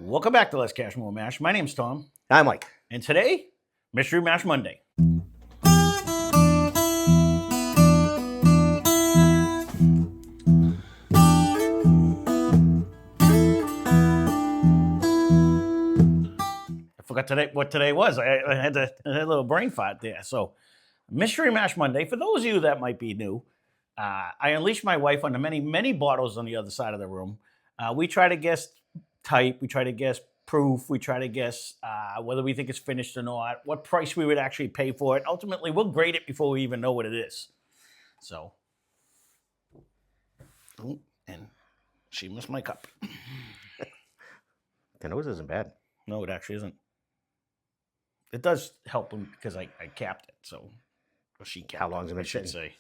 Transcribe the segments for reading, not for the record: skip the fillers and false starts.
Welcome back to Lesscashmoremash. My name's Tom, I'm Mike. and today, Mystery Mash Monday. I forgot what today was. I had a little brain fart there. So, Mystery Mash Monday. For those of you that might be new, I unleashed my wife on the many bottles on the other side of the room. We try to guess type. We try to guess proof. We try to guess whether we think it's finished or not, what price we would actually pay for it. Ultimately, we'll grade it before we even know what it is. So, and she missed my cup. The nose isn't bad. No, it actually isn't. It does help him because I capped it. So, or she capped it. How long's it been I should sitting?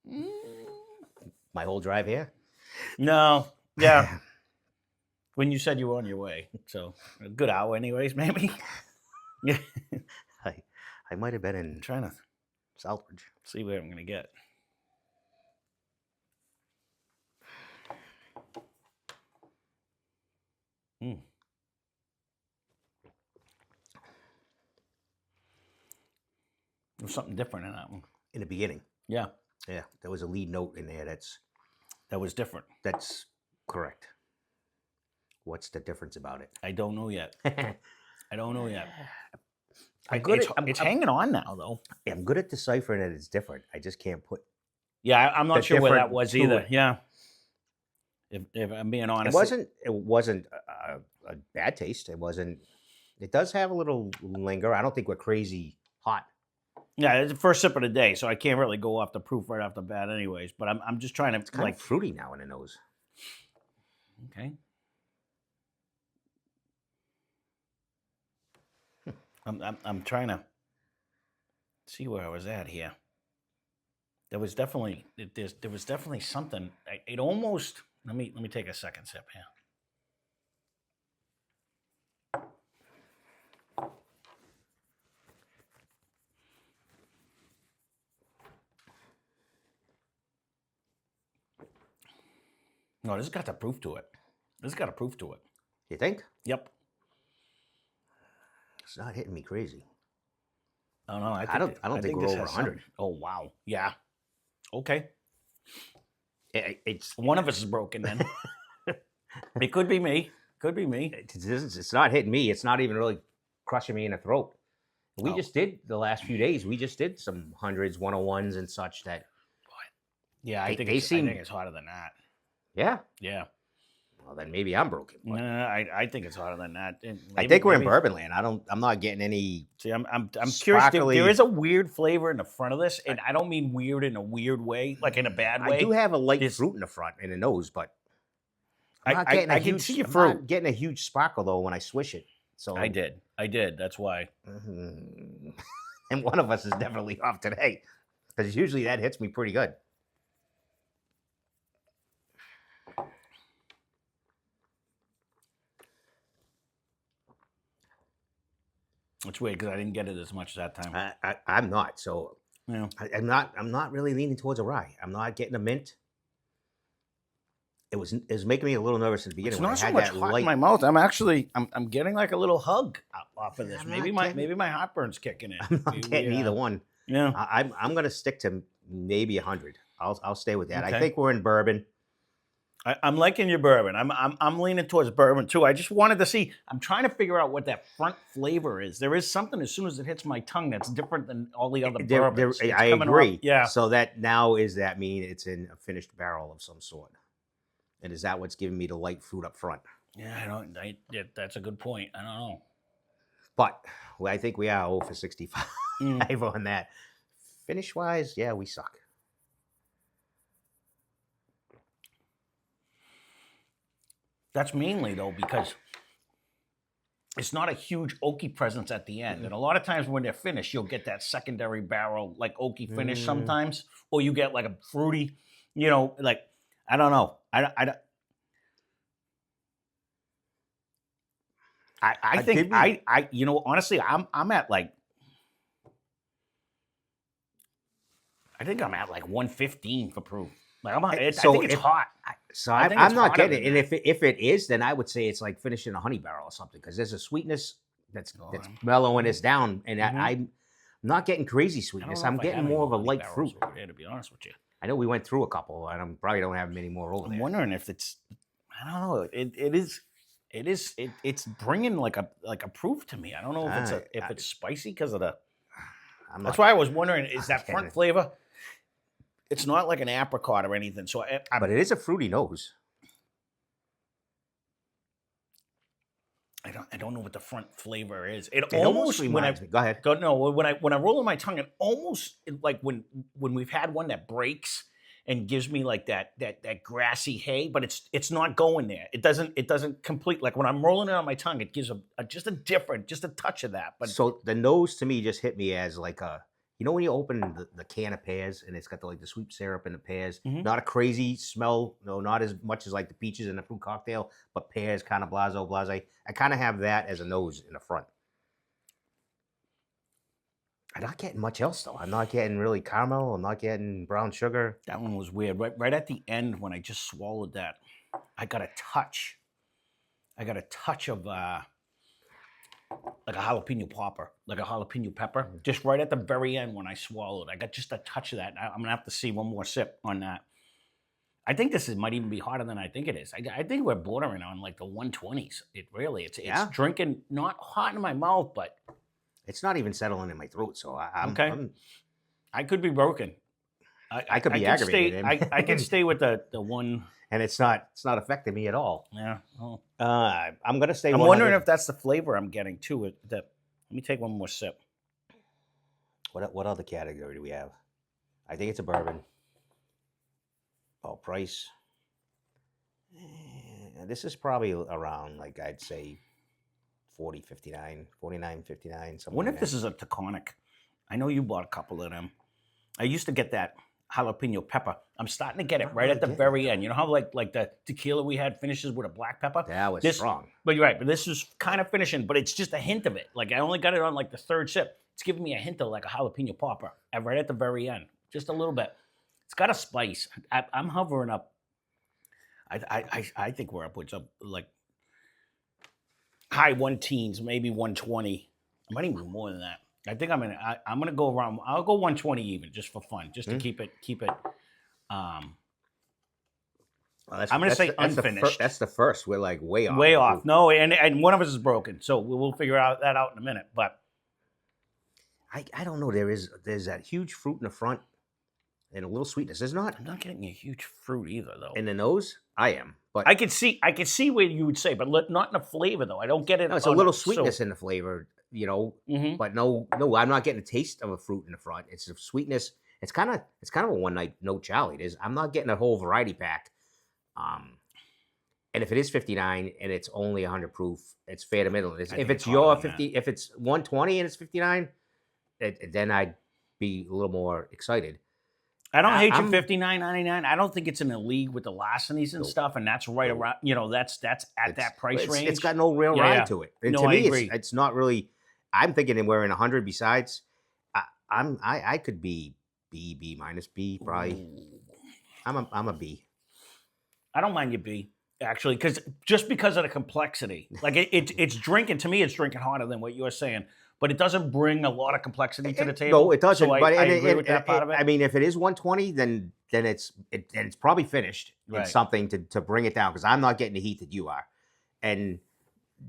say. My whole drive here? No. Yeah. When you said you were on your way. So, a good hour anyways, maybe. Yeah. I might have been in I'm trying to Southbridge. see where I'm going to get. There's something different in that one. In the beginning. Yeah, Yeah, there was a lead note in there that was different. that's correct. What's the difference about it? I don't know yet. I don't know yet. good It's hanging on now, though. I'm good at deciphering that it's different. I just can't put. Yeah, I'm not The sure where that different was to either. it. Yeah. If I'm being honest. It wasn't a bad taste. It does have a little linger. I don't think we're crazy hot. Yeah, it's the first sip of the day, so I can't really go off the proof right off the bat anyways. But I'm just trying to, It's kind of fruity now in the nose. Okay. I'm trying to see where I was at here. There was definitely something. It almost. Let me take a second sip here. No, this has got the proof to it. This has got a proof to it. You think? Yep. It's not hitting me crazy. Oh no, I don't think we're this over has 100. something. Oh wow, yeah. Okay, It's one of us is broken then. It could be me. Could be me. It's not hitting me. It's not even really crushing me in the throat. We just did the last few days. We just did some hundreds, 101s, and such. That Yeah, I think it's hotter than that. Yeah. Yeah. Well, then maybe I'm broken. No, I think it's hotter than that. I think we're in Bourbon land. I'm not getting any. See, I'm curious. Sparkly. There is a weird flavor in the front of this, and I don't mean weird in a weird way, like in a bad way. I do have a light fruit in the front and the nose, but I can see your I'm fruit. not getting a huge sparkle though when I swish it. So I did. That's why. And one of us is definitely off today, because usually that hits me pretty good. It's weird because I didn't get it as much that time. I'm not. So Yeah. I'm not really leaning towards a rye. I'm not getting a mint. It was making me a little nervous in the beginning. It's when not I so had much that hot light. in my mouth. I'm getting like a little hug off of this. I'm Maybe not my heartburns kicking in. I'm not getting either one. Yeah. I'm gonna stick to maybe 100. I'll stay with that. Okay. I think we're in Bourbon. I'm liking your bourbon. I'm leaning towards bourbon too. I just wanted to see. I'm trying to figure out what that front flavor is. There is something as soon as it hits my tongue that's different than all the other bourbons. It's I coming agree. off- yeah. So that mean it's in a finished barrel of some sort? And is that what's giving me the light fruit up front? Yeah. That's a good point. I don't know. But I think we are 0 for 65 on that. Finish wise, yeah, we suck. That's mainly though because it's not a huge oaky presence at the end. And a lot of times when they're finished, you'll get that secondary barrel like oaky finish sometimes, or you get like a fruity, like I don't know. I think honestly, I'm at like. I think I'm at like 115 for proof. Like I think it's hot. So I think I'm it's not hotter getting it. than And that. if it is, then I would say it's like finishing a honey barrel or something because there's a sweetness that's Oh, mellowing us down, and Mhm. I'm not getting crazy I don't sweetness. know I'm if I getting have any more of a honey light barrels fruit. over there, to be honest with you. I know we went through a couple, and I probably don't have many more over I'm there. wondering if it's. I don't know. It's bringing like a proof to me. I don't know if it's spicy because of the. That's why I was wondering, is that front flavor? It's not like an apricot or anything. So but it is a fruity nose. I don't know what the front flavor is. It almost almost reminds me. Go ahead. when I roll in my tongue, it almost like when we've had one that breaks and gives me like that grassy hay, but it's not going there. It doesn't complete like when I'm rolling it on my tongue, it gives just a touch of that. But So the nose to me just hit me as like when you open the can of pears and it's got the sweet syrup and the pears, Mhm. not a crazy smell, no, not as much as like the peaches in the fruit cocktail, but pears kind of blase. I kind of have that as a nose in the front. I'm not getting much else though. I'm not getting really caramel. I'm not getting brown sugar. that one was weird. Right at the end when I just swallowed that, I got a touch. Of like a jalapeno popper, like a jalapeno pepper, just right at the very end when I swallowed. I got just a touch of that. I'm gonna have to see one more sip on that. I think might even be hotter than I think it is. I think we're bordering on like the 120s. It's Yeah. drinking not hot in my mouth, but It's not even settling in my throat. So okay. I could be broken. I could be aggravated. I can stay with the one. And it's not affecting me at all. Yeah. Oh. I'm gonna stay. I'm wondering if that's the flavor I'm getting too. Let me take one more sip. What other category do we have? I think it's a bourbon. Oh, price. This is probably around like I'd say 40, 59, 49, 59. I wonder if this is a Taconic. I know you bought a couple of them. I used to get that jalapeno pepper. I'm starting to get it right at the very end. You know how like the tequila we had finishes with a black pepper? That was strong. But you're right. But this is kind of finishing, but it's just a hint of it. Like I only got it on like the third sip. It's giving me a hint of like a jalapeno popper right at the very end, just a little bit. It's got a spice. I'm hovering up. I think we're upwards of like high 110s, maybe 120. I might even be more than that. I think I'm gonna go around. I'll go 120 even, just for fun, just to keep it. I'm gonna say unfinished. That's the first. We're like way off. Way off. No, and one of us is broken, so we'll figure that out in a minute. But I don't know. There's that huge fruit in the front and a little sweetness. There's not. I'm not getting a huge fruit either, though. In the nose, I am. But I could see where you would say, but not in the flavor though. I don't get it. No, it's a little sweetness in the flavor. But no, I'm not getting a taste of a fruit in the front. It's a sweetness. It's kind of a one night no chally. I'm not getting a whole variety pack. And if it is 59 and it's only 100 proof, it's fair to middle. If it's your 50, if it's 120 and it's 59, then I'd be a little more excited. I don't hate you $59.99. I don't think it's in a league with the larcenies and stuff, and that's right around. That's at that price range. It's got no real ride to it. And to me, it's not really. I'm thinking we're in 100. Besides, I could be B minus B probably. Ooh. I'm a B. I don't mind your B actually, because of the complexity. Like it's drinking to me. It's drinking harder than what you're saying. But it doesn't bring a lot of complexity to the table. No, it doesn't. So but I agree with that part of it. I mean, if it is 120, then it's probably finished in something to bring it down because I'm not getting the heat that you are. And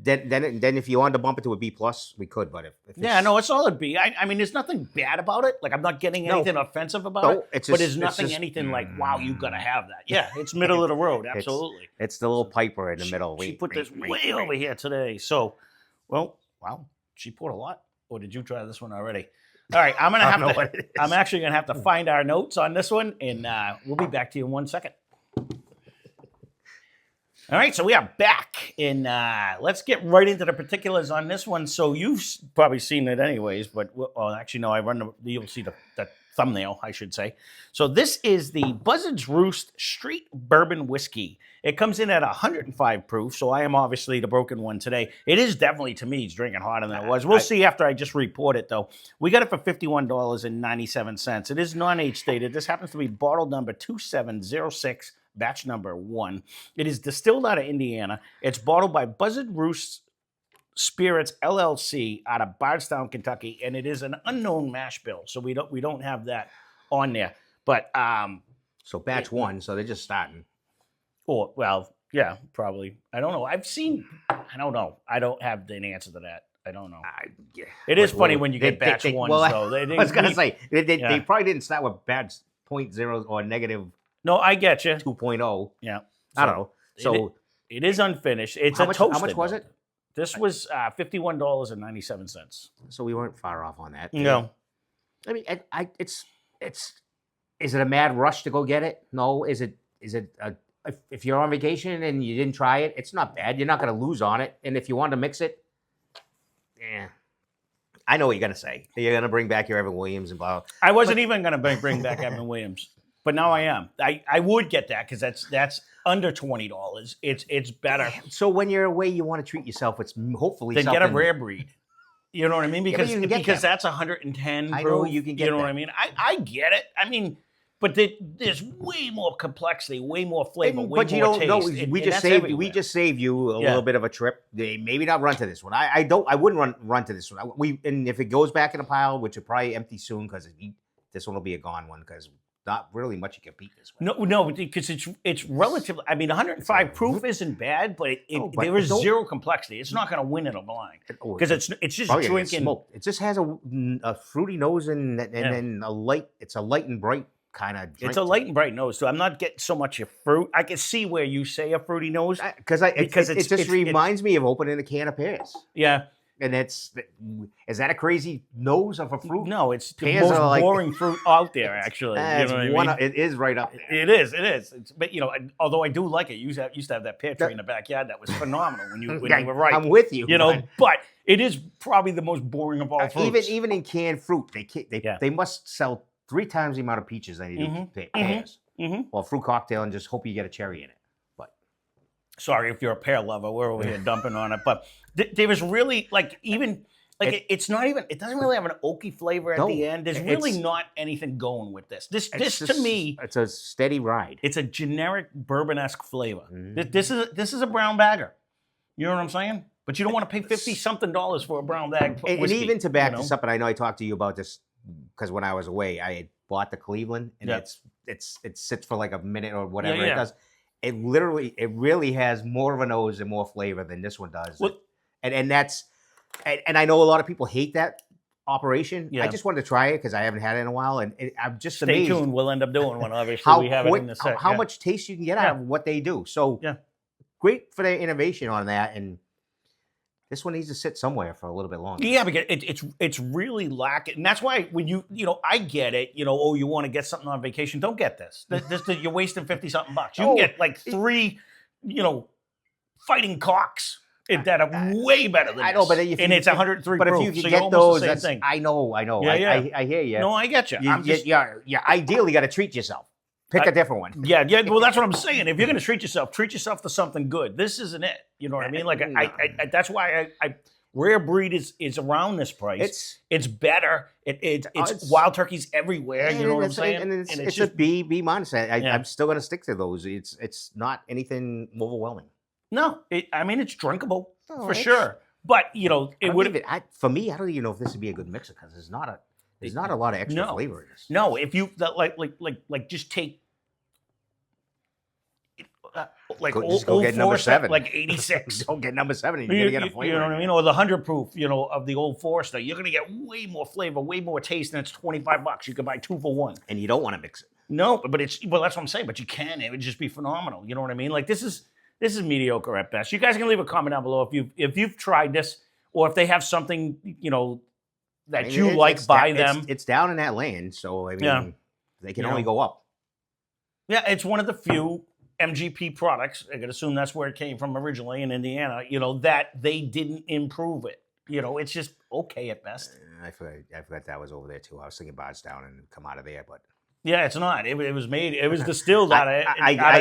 then if you wanted to bump it to a B plus, we could. But if it's solid B. I mean, there's nothing bad about it. Like I'm not getting anything offensive about it. But there's nothing anything like wow, you gotta have that. Yeah, it's middle of the road. Absolutely. It's the little piper in the middle. She put this way over here today. So, wow. She poured a lot, or did you try this one already? All right, I'm actually gonna have to find our notes on this one, and we'll be back to you in 1 second. All right, so we are back, and let's get right into the particulars on this one. So you've probably seen it anyways, but actually no, you'll see the thumbnail, I should say. So this is the Buzzard's Roost Street Bourbon Whiskey. It comes in at 105 proof, so I am obviously the broken one today. It is definitely, to me, it's drinking hotter than it was. We'll see after I just report it, though. We got it for $51.97. It is non-age stated. This happens to be bottle number 2706, batch number 1. It is distilled out of Indiana. It's bottled by Buzzard Roost Spirits LLC out of Bardstown, Kentucky, and it is an unknown mash bill, so we don't have that on there. But so batch 1, so they're just starting. Oh well, yeah, probably. I don't know. I don't know. I don't have the answer to that. I don't know. Yeah. It is funny when you get batch ones, though. I was gonna say they probably didn't start with batch 0.0 or negative. No, I get you. 2.0. Yeah, I don't know. So it is unfinished. It's how a much, toasted. How much was it? This was $51.97. So we weren't far off on that. No, I mean, it's. Is it a mad rush to go get it? No. Is it if you're on vacation and you didn't try it, it's not bad. You're not going to lose on it. And if you want to mix it, yeah. I know what you're going to say. You're going to bring back your Evan Williams and blah. I wasn't even going to bring back Evan Williams, but now I am. I would get that because that's under $20. It's better. So when you're away, you want to treat yourself. It's hopefully then something. get a rare breed. You know what I mean? Because because that's 110 I proof. know you can get. You know that. what I mean? I get it. I mean, but there's way more complexity, way more flavor, way but you more don't taste. know. We just saved you a little bit of a trip. Maybe not run to this one. I wouldn't run to this one. And if it goes back in a pile, which will probably empty soon because this one will be a gone one because not really much you can beat this one. No, because it's relatively. I mean, 105 proof isn't bad, but there is zero complexity. It's not going to win in a blind because it's just drinking. It just has a fruity nose and then a light. It's a light and bright kind of. It's a light and bright nose, so I'm not getting so much of fruit. I can see where you say a fruity nose because it just reminds me of opening a can of pears. Yeah. And is that a crazy nose of a fruit? No, it's the most boring fruit out there, actually. You know what I mean? It is right up there. It is. But, although I do like it, you used to have that pear tree in the backyard that was phenomenal when you were right. I'm with you. But it is probably the most boring of all fruits. Even in canned fruit, they must sell 3 times the amount of peaches they do pears. Or a fruit cocktail and just hope you get a cherry in it. Sorry if you're a pear lover. We're over here dumping on it. But there was really, it's not even, it doesn't really have an oaky flavor at the end. There's really not anything going with this. This to me. It's a steady ride. It's a generic bourbon-esque flavor. This is a brown bagger. You know what I'm saying? But you don't want to pay $50-something for a brown bag whiskey. And even to back this up, and I know I talked to you about this because when I was away, I had bought the Cleveland, and it sits for like a minute or whatever it does. It really has more of a nose and more flavor than this one does. Well, and I know a lot of people hate that operation. I just wanted to try it because I haven't had it in a while, and I'm just amazed. Stay tuned. We'll end up doing one. Obviously, we have it in the set. How much taste you can get out of what they do. So great for their innovation on that, and this one needs to sit somewhere for a little bit longer. Yeah, because it's really lacking, and that's why when I get it. You want to get something on vacation, don't get this. You're wasting $50-something. You can get like 3, fighting cocks that are way better than this. I know, but it's 103 but proof. If you so get those, I know. Yeah. I hear you. No, I get you. You ideally got to treat yourself. Pick a different one. Yeah. Well, that's what I'm saying. If you're going to treat yourself to something good. This isn't it. You know what I mean? Like, I that's why I rare breed is around this price. It's better. It's wild turkeys everywhere. You know what I'm saying? And it's just B minus. I'm still going to stick to those. It's not anything overwhelming. No, it's drinkable for sure. But it would. For me, I don't even know if this would be a good mixer because there's not a lot of extra flavor in this. No, if you just take go get number 7, like 86. Don't get number 7. You're gonna get a flavor. You know what I mean? Or the 100 proof, of the Old Forester. You're gonna get way more flavor, way more taste, and it's $25. You could buy 2 for 1. And you don't want to mix it. No, but that's what I'm saying. But you can. It would just be phenomenal. You know what I mean? Like this is mediocre at best. You guys can leave a comment down below if you've tried this or if they have something that you like by them. It's down in that land, so they can only go up. Yeah, it's one of the few MGP products. I could assume that's where it came from originally in Indiana. That they didn't improve it. You know, it's just okay at best. I forgot that was over there too. I was thinking Bardstown and come out of there, but Yeah, it's not. It was made. It was distilled out of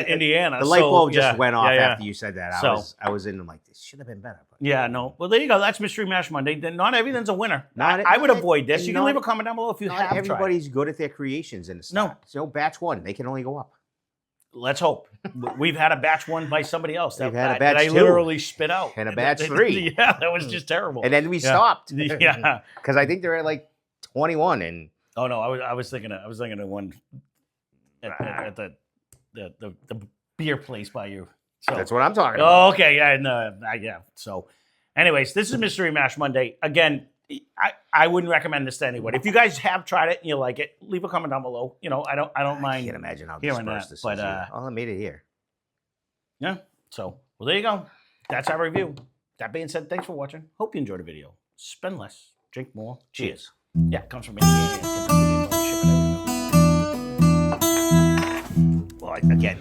Indiana. the light bulb just went off yeah. after you said that. I was in. I'm like, this should have been better. But, yeah, no. Well, there you go. That's Mystery Mash Monday. Not everything's a winner. I would avoid this. You can leave a comment down below if you have everybody's tried. good at their creations in the start. No, batch one. They can only go up. Let's hope. We've had a batch one by somebody else. We've had a batch that I two. literally spit out. And a batch 3. Yeah, that was just terrible. And then we stopped. Yeah. Because I think they're at like 21 and... Oh, no. I was thinking of one at the beer place by you. So that's what I'm talking about. Oh, okay. Yeah. No, yeah. So, anyways, this is Mystery Mash Monday. Again, I wouldn't recommend this to anybody. If you guys have tried it and you like it, leave a comment down below. You know, I don't mind. I can't imagine how hearing dispersed that, this but, is. Oh, I made it here. Yeah. So, well, there you go. That's our review. That being said, thanks for watching. Hope you enjoyed the video. Spend less, drink more. Cheers. Yeah, it comes from Indiana. Well, again.